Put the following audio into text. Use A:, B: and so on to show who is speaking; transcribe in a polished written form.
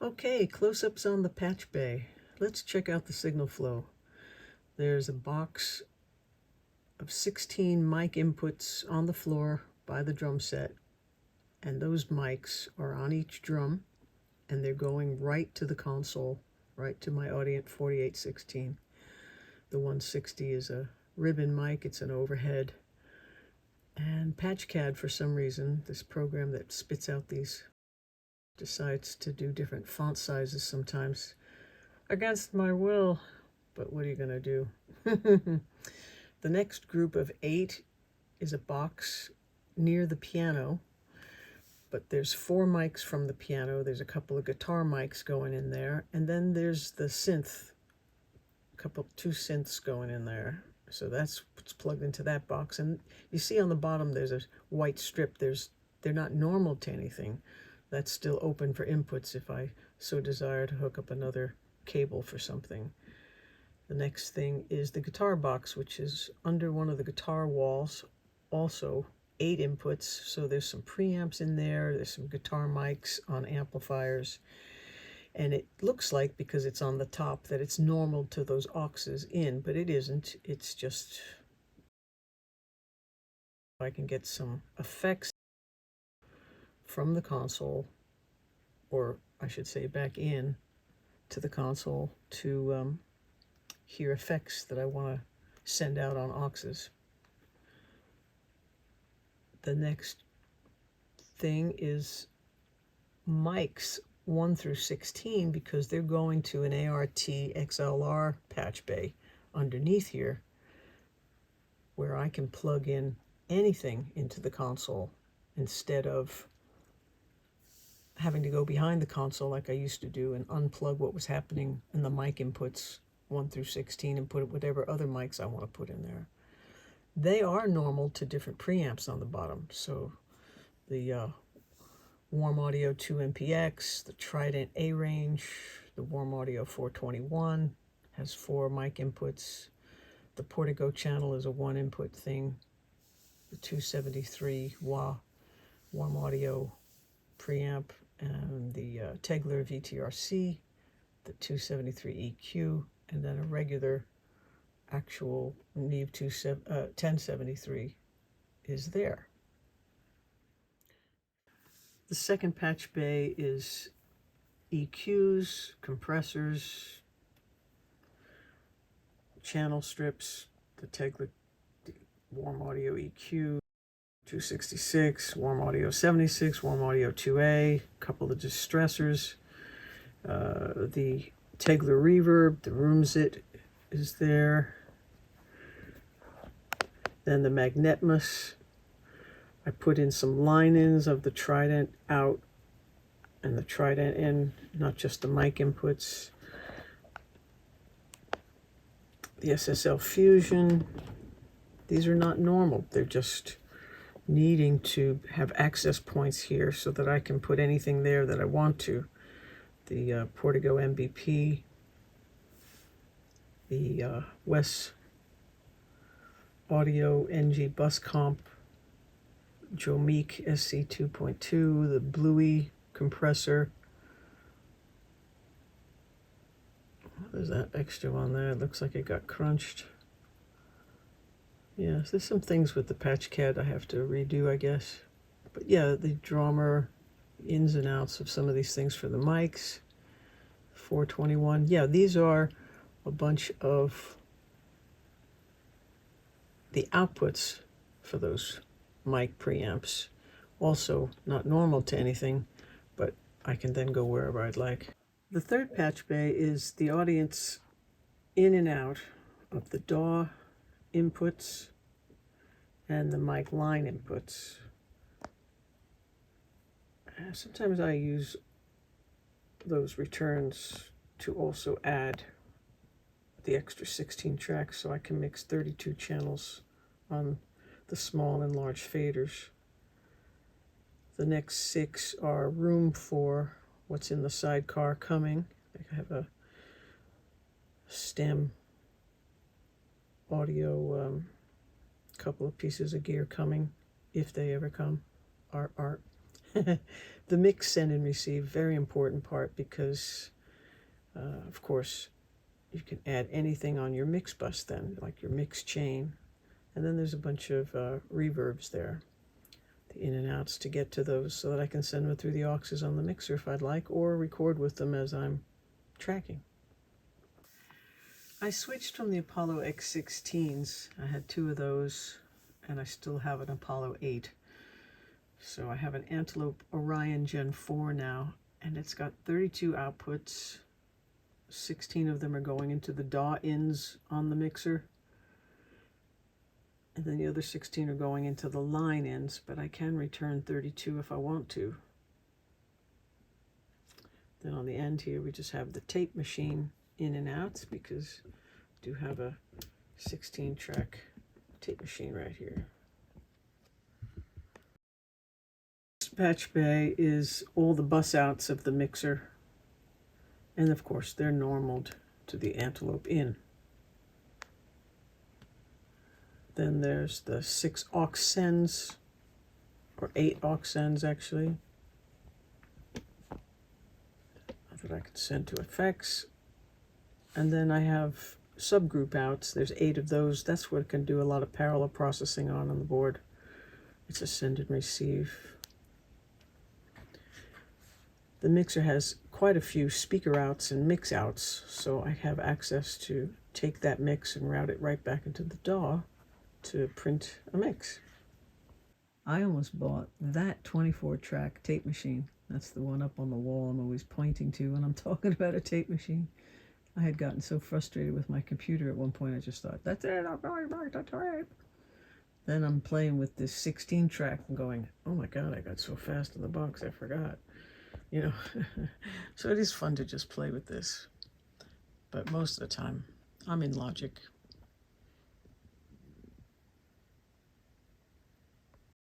A: Okay, close-ups on the Patchbay. Let's check out the signal flow. There's a box of 16 mic inputs on the floor by the drum set, and those mics are on each drum, and they're going right to the console, right to my Audient 4816. The 160 is a ribbon mic, it's an overhead. And PatchCAD, for some reason, this program that spits out these, decides to do different font sizes sometimes against my will, but what are you gonna do? The next group of 8 is a box near the piano, but there's 4 mics from the piano. There's a couple of guitar mics going in there, and then there's the synth, two synths going in there. So that's what's plugged into that box. And you see on the bottom there's a white strip. They're not normal to anything. That's still open for inputs if I so desire to hook up another cable for something. The next thing is the guitar box, which is under one of the guitar walls. Also 8 inputs, so there's some preamps in there, there's some guitar mics on amplifiers, and it looks like, because it's on the top, that it's normal to those auxes in, but it isn't. It's just, I can get some effects from the console, or I should say back in to the console, to hear effects that I want to send out on auxes. The next thing is mics 1 through 16, because they're going to an ART XLR patch bay underneath here, where I can plug in anything into the console instead of having to go behind the console like I used to do and unplug what was happening in the mic inputs 1 through 16 and put whatever other mics I want to put in there. They are normal to different preamps on the bottom. So the Warm Audio 2MPX, the Trident A range, the Warm Audio 421 has 4 mic inputs. The Portico channel is a 1 input thing. The 273 wah Warm Audio preamp, and the Tegler VTRC, the 273 EQ, and then a regular actual Neve 1073 is there. The second patch bay is EQs, compressors, channel strips, the Tegler Warm Audio EQ, 266, Warm Audio 76, Warm Audio 2A, a couple of distressors, the Tegler reverb, the Roomzit is there, then the Magnetmus. I put in some line-ins of the Trident out and the Trident in, not just the mic inputs. The SSL Fusion, these are not normal, they're just needing to have access points here so that I can put anything there that I want to. The Portico MBP, the Wes Audio NG Bus Comp, Jomeek SC 2.2, the Bluey compressor. There's that extra on there. It looks like it got crunched. Yeah, there's some things with the PatchCAD I have to redo, I guess. But yeah, the drummer, ins and outs of some of these things for the mics. 421. Yeah, these are a bunch of the outputs for those mic preamps. Also not normal to anything, but I can then go wherever I'd like. The third patch bay is the audience in and out of the DAW inputs and the mic line inputs. Sometimes I use those returns to also add the extra 16 tracks, so I can mix 32 channels on the small and large faders. The next 6 are room for what's in the sidecar coming. I have a stem audio, couple of pieces of gear coming, if they ever come. Art. The mix, send and receive, very important part, because of course you can add anything on your mix bus then, like your mix chain. And then there's a bunch of reverbs there, the in and outs to get to those, so that I can send them through the auxes on the mixer if I'd like, or record with them as I'm tracking. I switched from the Apollo X16s. I had 2 of those, and I still have an Apollo 8. So I have an Antelope Orion Gen 4 now, and it's got 32 outputs. 16 of them are going into the DAW ins on the mixer, and then the other 16 are going into the line ins, but I can return 32 if I want to. Then on the end here, we just have the tape machine in and out, because I do have a 16-track tape machine right here. Patchbay is all the bus outs of the mixer, and of course they're normaled to the Antelope in. Then there's the 6 aux sends, or 8 aux sends actually, that I can send to effects. And then I have subgroup outs. There's 8 of those. That's what it can do a lot of parallel processing on the board. It's a send and receive. The mixer has quite a few speaker outs and mix outs, so I have access to take that mix and route it right back into the DAW to print a mix. I almost bought that 24-track tape machine. That's the one up on the wall I'm always pointing to when I'm talking about a tape machine. I had gotten so frustrated with my computer at one point, I just thought, that's it, I'm going back to tape. Then I'm playing with this 16-track and going, oh my God, I got so fast in the box, I forgot. You know, so it is fun to just play with this. But most of the time, I'm in Logic.